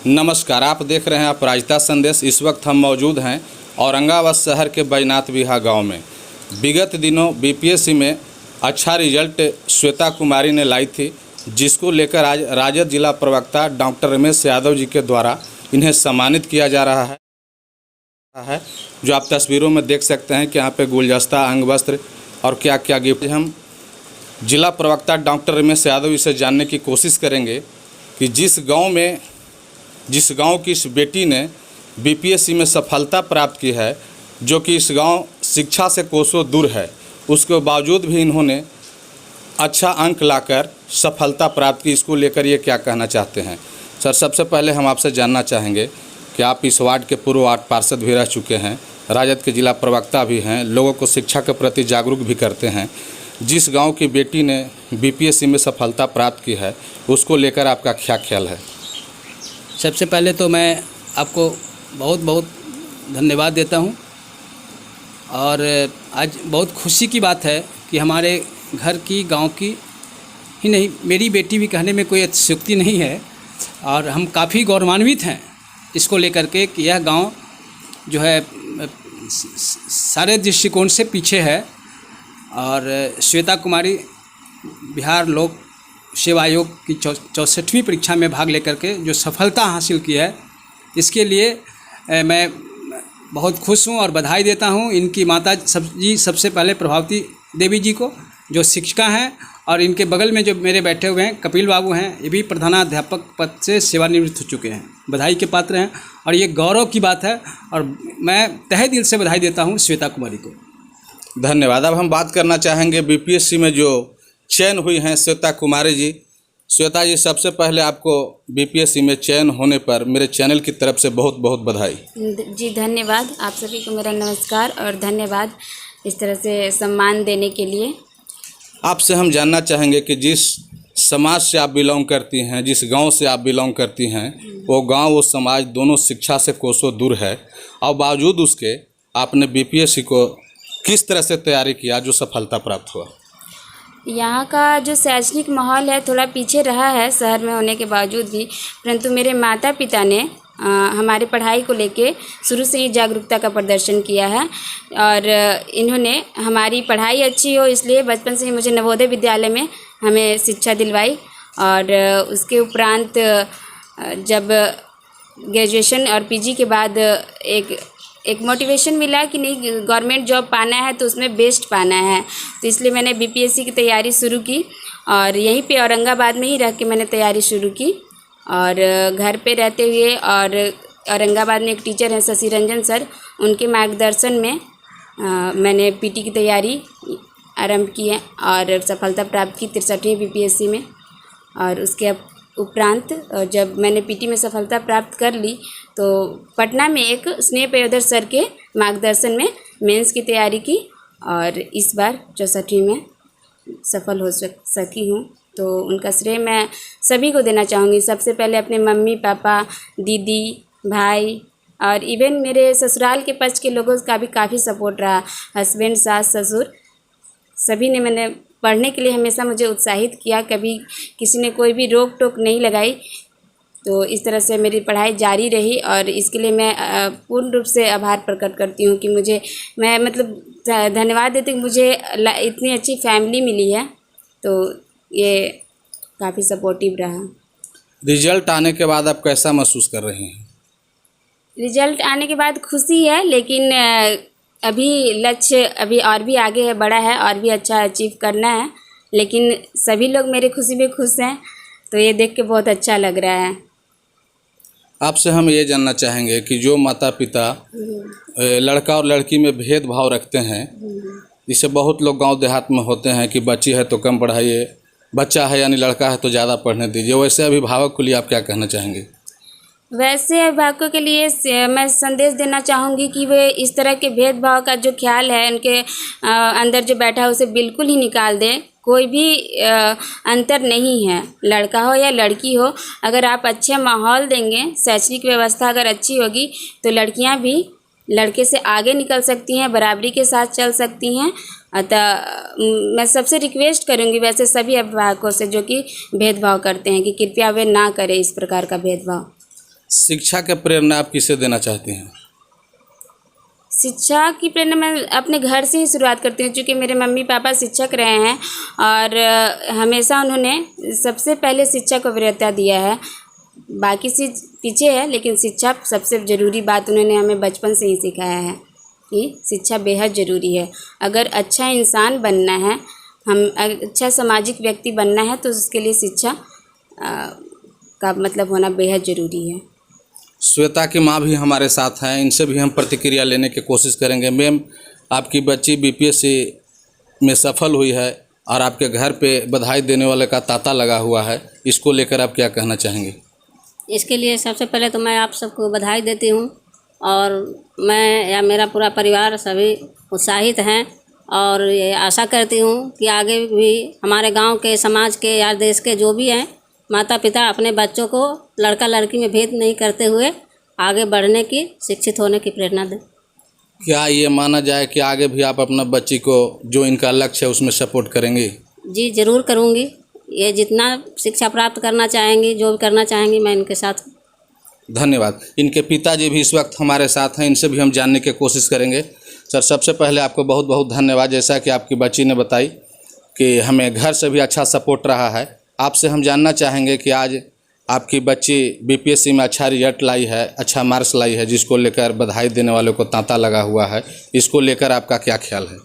नमस्कार, आप देख रहे हैं अपराजिता संदेश। इस वक्त हम मौजूद हैं औरंगाबाद शहर के बैजनाथ बिहा गांव में। विगत दिनों बीपीएससी में अच्छा रिजल्ट श्वेता कुमारी ने लाई थी, जिसको लेकर आज राजद जिला प्रवक्ता डॉक्टर रमेश यादव जी के द्वारा इन्हें सम्मानित किया जा रहा है। जो आप तस्वीरों में देख सकते हैं कि यहाँ पे गुलदस्ता, अंग वस्त्र और क्या क्या गिफ्ट। हम जिला प्रवक्ता डॉक्टर रमेश यादव जी से जानने की कोशिश करेंगे कि जिस गांव की इस बेटी ने बीपीएससी में सफलता प्राप्त की है, जो कि इस गांव शिक्षा से कोसों दूर है, उसके बावजूद भी इन्होंने अच्छा अंक लाकर सफलता प्राप्त की। इसको लेकर ये क्या कहना चाहते हैं? सर, सबसे पहले हम आपसे जानना चाहेंगे कि आप इस वार्ड के पूर्व वार्ड पार्षद भी रह चुके हैं, राजद के जिला प्रवक्ता भी हैं, लोगों को शिक्षा के प्रति जागरूक भी करते हैं। जिस गांव की बेटी ने बीपीएससी में सफलता प्राप्त की है, उसको लेकर आपका क्या ख्याल है? सबसे पहले तो मैं आपको बहुत बहुत धन्यवाद देता हूं, और आज बहुत खुशी की बात है कि हमारे घर की, गांव की ही नहीं, मेरी बेटी भी कहने में कोई अतिशयोक्ति नहीं है, और हम काफ़ी गौरवान्वित हैं इसको लेकर के कि यह गांव जो है सारे दृष्टिकोण से पीछे है। और श्वेता कुमारी बिहार लोक सेवा आयोग की 64वीं परीक्षा में भाग लेकर के जो सफलता हासिल की है, इसके लिए मैं बहुत खुश हूं और बधाई देता हूं इनकी माता जी, सबसे पहले प्रभावती देवी जी को, जो शिक्षिका हैं, और इनके बगल में जो मेरे बैठे हुए हैं कपिल बाबू हैं, ये भी प्रधानाध्यापक पद से सेवानिवृत्त हो चुके हैं, बधाई के पात्र हैं, और ये गौरव की बात है, और मैं तहे दिल से बधाई देता हूँ श्वेता कुमारी को। धन्यवाद। अब हम बात करना चाहेंगे बीपीएससी में जो चयन हुई हैं श्वेता कुमारी जी। श्वेता जी, सबसे पहले आपको बीपीएससी में चयन होने पर मेरे चैनल की तरफ से बहुत बहुत बधाई। जी धन्यवाद। आप सभी को मेरा नमस्कार और धन्यवाद इस तरह से सम्मान देने के लिए। आपसे हम जानना चाहेंगे कि जिस समाज से आप बिलोंग करती हैं, जिस गांव से आप बिलोंग करती हैं, वो गांव, वो समाज दोनों शिक्षा से कोसों दूर है, और बावजूद उसके आपने बीपीएससी को किस तरह से तैयारी किया जो सफलता प्राप्त हुआ? यहाँ का जो शैक्षणिक माहौल है थोड़ा पीछे रहा है शहर में होने के बावजूद भी, परंतु मेरे माता पिता ने हमारी पढ़ाई को लेके शुरू से ही जागरूकता का प्रदर्शन किया है, और इन्होंने हमारी पढ़ाई अच्छी हो इसलिए बचपन से ही मुझे नवोदय विद्यालय में हमें शिक्षा दिलवाई। और उसके उपरांत जब ग्रेजुएशन और पीजी के बाद एक मोटिवेशन मिला कि नहीं, गवर्नमेंट जॉब पाना है तो उसमें बेस्ट पाना है, तो इसलिए मैंने बीपीएससी की तैयारी शुरू की, और यहीं पे औरंगाबाद में ही रह के मैंने तैयारी शुरू की। और घर पे रहते हुए, और औरंगाबाद में एक टीचर हैं शशि रंजन सर, उनके मार्गदर्शन में मैंने पीटी की तैयारी आरंभ की है और सफलता प्राप्त की 63वीं बीपीएससी में। और उसके उपरांत जब मैंने पीटी में सफलता प्राप्त कर ली तो पटना में एक स्नेह पयोधर सर के मार्गदर्शन में मेंस की तैयारी की, और इस बार 64वीं में सफल हो सकी हूँ। तो उनका श्रेय मैं सभी को देना चाहूँगी। सबसे पहले अपने मम्मी पापा, दीदी, भाई, और इवन मेरे ससुराल के पक्ष के लोगों का भी काफ़ी सपोर्ट रहा। हस्बैंड, सास, ससुर, सभी ने मैंने पढ़ने के लिए हमेशा मुझे उत्साहित किया, कभी किसी ने कोई भी रोक टोक नहीं लगाई। तो इस तरह से मेरी पढ़ाई जारी रही, और इसके लिए मैं पूर्ण रूप से आभार प्रकट करती हूँ कि मैं धन्यवाद देती हूँ कि मुझे इतनी अच्छी फैमिली मिली है, तो ये काफ़ी सपोर्टिव रहा। रिजल्ट आने के बाद आप कैसा महसूस कर रही हैं? रिजल्ट आने के बाद खुशी है, लेकिन अभी लक्ष्य अभी और भी आगे है, बड़ा है, और भी अच्छा अचीव करना है, लेकिन सभी लोग मेरे खुशी में खुश हैं, तो ये देख के बहुत अच्छा लग रहा है। आपसे हम ये जानना चाहेंगे कि जो माता पिता लड़का और लड़की में भेदभाव रखते हैं, जिससे बहुत लोग गांव देहात में होते हैं कि बच्ची है तो कम पढ़ाइए, बच्चा है यानी लड़का है तो ज़्यादा पढ़ने दीजिए, वैसे अभिभावक के लिए आप क्या कहना चाहेंगे? वैसे अभिभावकों के लिए मैं संदेश देना चाहूँगी कि वे इस तरह के भेदभाव का जो ख्याल है उनके अंदर जो बैठा है उसे बिल्कुल ही निकाल दें। कोई भी अंतर नहीं है, लड़का हो या लड़की हो, अगर आप अच्छा माहौल देंगे, शैक्षणिक व्यवस्था अगर अच्छी होगी तो लड़कियां भी लड़के से आगे निकल सकती हैं, बराबरी के साथ चल सकती हैं। अतः मैं सबसे रिक्वेस्ट करूंगी वैसे सभी अभिभावकों से जो कि भेदभाव करते हैं कि कृपया वे ना करें इस प्रकार का भेदभाव। शिक्षा के प्रेरणा आप किसे देना चाहती हैं? शिक्षा की प्रेरणा मैं अपने घर से ही शुरुआत करती हूँ, क्योंकि मेरे मम्मी पापा शिक्षक रहे हैं और हमेशा उन्होंने सबसे पहले शिक्षा को वरीयता दिया है। बाकी चीज़ पीछे है, लेकिन शिक्षा सबसे ज़रूरी बात उन्होंने हमें बचपन से ही सिखाया है कि शिक्षा बेहद ज़रूरी है। अगर अच्छा इंसान बनना है, हम अच्छा सामाजिक व्यक्ति बनना है, तो उसके लिए शिक्षा का मतलब होना बेहद ज़रूरी है। श्वेता की माँ भी हमारे साथ हैं, इनसे भी हम प्रतिक्रिया लेने की कोशिश करेंगे। मैम, आपकी बच्ची बीपीएससी में सफल हुई है और आपके घर पे बधाई देने वाले का तांता लगा हुआ है, इसको लेकर आप क्या कहना चाहेंगे? इसके लिए सबसे पहले तो मैं आप सबको बधाई देती हूँ और मैं या मेरा पूरा परिवार सभी उत्साहित हैं और ये आशा करती हूँ कि आगे भी हमारे गांव के, समाज के या देश के जो भी हैं, माता पिता अपने बच्चों को लड़का लड़की में भेद नहीं करते हुए आगे बढ़ने की, शिक्षित होने की प्रेरणा दें। क्या ये माना जाए कि आगे भी आप अपना बच्ची को जो इनका लक्ष्य है उसमें सपोर्ट करेंगी? जी ज़रूर करूँगी। ये जितना शिक्षा प्राप्त करना चाहेंगी, जो भी करना चाहेंगी, मैं इनके साथ। धन्यवाद। इनके पिताजी भी इस वक्त हमारे साथ हैं, इनसे भी हम जानने की कोशिश करेंगे। सर, सबसे पहले आपको बहुत बहुत धन्यवाद। जैसा कि आपकी बच्ची ने बताई कि हमें घर से भी अच्छा सपोर्ट रहा है। आपसे हम जानना चाहेंगे कि आज आपकी बच्ची बीपीएससी में अच्छा रिजल्ट लाई है, अच्छा मार्क्स लाई है, जिसको लेकर बधाई देने वालों को तांता लगा हुआ है, इसको लेकर आपका क्या ख्याल है?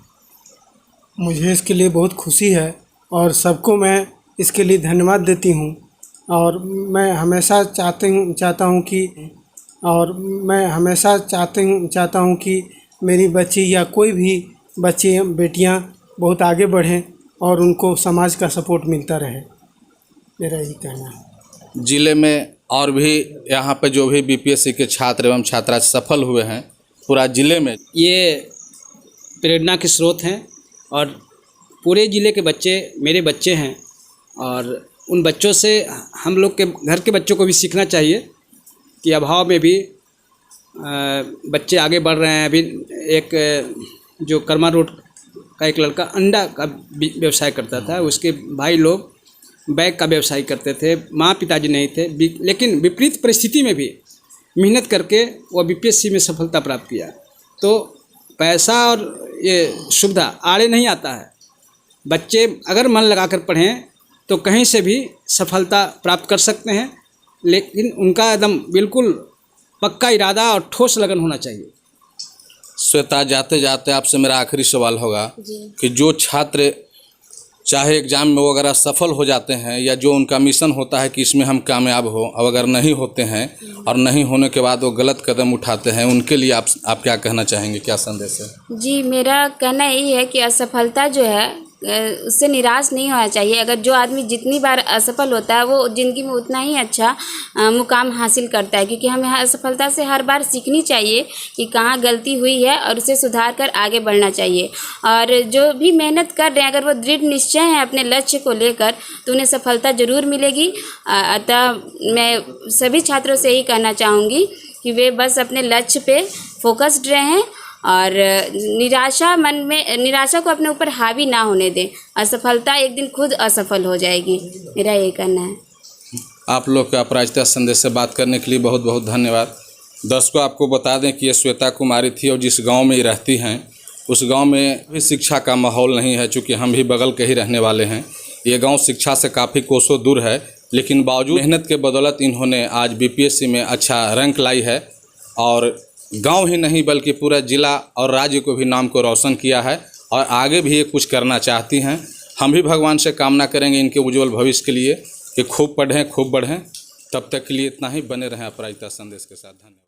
मुझे इसके लिए बहुत खुशी है और सबको मैं इसके लिए धन्यवाद देती हूँ और मैं हमेशा चाहता हूँ कि मेरी बच्ची या कोई भी बच्ची बेटियाँ बहुत आगे बढ़ें और उनको समाज का सपोर्ट मिलता रहे, मेरा यही कहना है। ज़िले में और भी यहाँ पे जो भी बीपीएससी के छात्र एवं छात्रा सफल हुए हैं, पूरा ज़िले में ये प्रेरणा के स्रोत हैं और पूरे ज़िले के बच्चे मेरे बच्चे हैं और उन बच्चों से हम लोग के घर के बच्चों को भी सीखना चाहिए कि अभाव में भी बच्चे आगे बढ़ रहे हैं। अभी एक जो कर्मा रोड का एक लड़का अंडा का व्यवसाय करता था, उसके भाई लोग बैग का व्यवसाय करते थे, माँ पिताजी नहीं थे, लेकिन विपरीत परिस्थिति में भी मेहनत करके वो बीपीएससी में सफलता प्राप्त किया। तो पैसा और ये सुविधा आड़े नहीं आता है। बच्चे अगर मन लगाकर पढ़ें तो कहीं से भी सफलता प्राप्त कर सकते हैं, लेकिन उनका एकदम बिल्कुल पक्का इरादा और ठोस लगन होना चाहिए। श्वेता, जाते जाते आपसे मेरा आखिरी सवाल होगा कि जो छात्र चाहे एग्ज़ाम में वो अगर सफल हो जाते हैं या जो उनका मिशन होता है कि इसमें हम कामयाब हो, अब अगर नहीं होते हैं और नहीं होने के बाद वो गलत कदम उठाते हैं, उनके लिए आप क्या कहना चाहेंगे, क्या संदेश है? जी, मेरा कहना यही है कि असफलता जो है उससे निराश नहीं होना चाहिए। अगर जो आदमी जितनी बार असफल होता है वो ज़िंदगी में उतना ही अच्छा मुकाम हासिल करता है, क्योंकि हमें असफलता से हर बार सीखनी चाहिए कि कहाँ गलती हुई है और उसे सुधार कर आगे बढ़ना चाहिए। और जो भी मेहनत कर रहे हैं, अगर वो दृढ़ निश्चय हैं अपने लक्ष्य को लेकर, तो उन्हें सफलता ज़रूर मिलेगी। अतः मैं सभी छात्रों से यही कहना चाहूँगी कि वे बस अपने लक्ष्य पे फोकस्ड रहें और निराशा को अपने ऊपर हावी ना होने दें। असफलता एक दिन खुद असफल हो जाएगी, मेरा यही कहना है। आप लोग का अपराजिता संदेश से बात करने के लिए बहुत बहुत धन्यवाद। दर्शकों, आपको बता दें कि ये श्वेता कुमारी थी और जिस गांव में ये रहती हैं उस गांव में भी शिक्षा का माहौल नहीं है। चूँकि हम भी बगल के ही रहने वाले हैं, ये गांव शिक्षा से काफ़ी कोसों दूर है, लेकिन बावजूद मेहनत के बदौलत इन्होंने आज बीपीएससी में अच्छा रैंक लाई है और गांव ही नहीं बल्कि पूरा ज़िला और राज्य को भी नाम को रोशन किया है और आगे भी ये कुछ करना चाहती हैं। हम भी भगवान से कामना करेंगे इनके उज्जवल भविष्य के लिए कि खूब पढ़ें, खूब बढ़ें। तब तक के लिए इतना ही। बने रहें अपराजिता संदेश के साथ। धन्यवाद।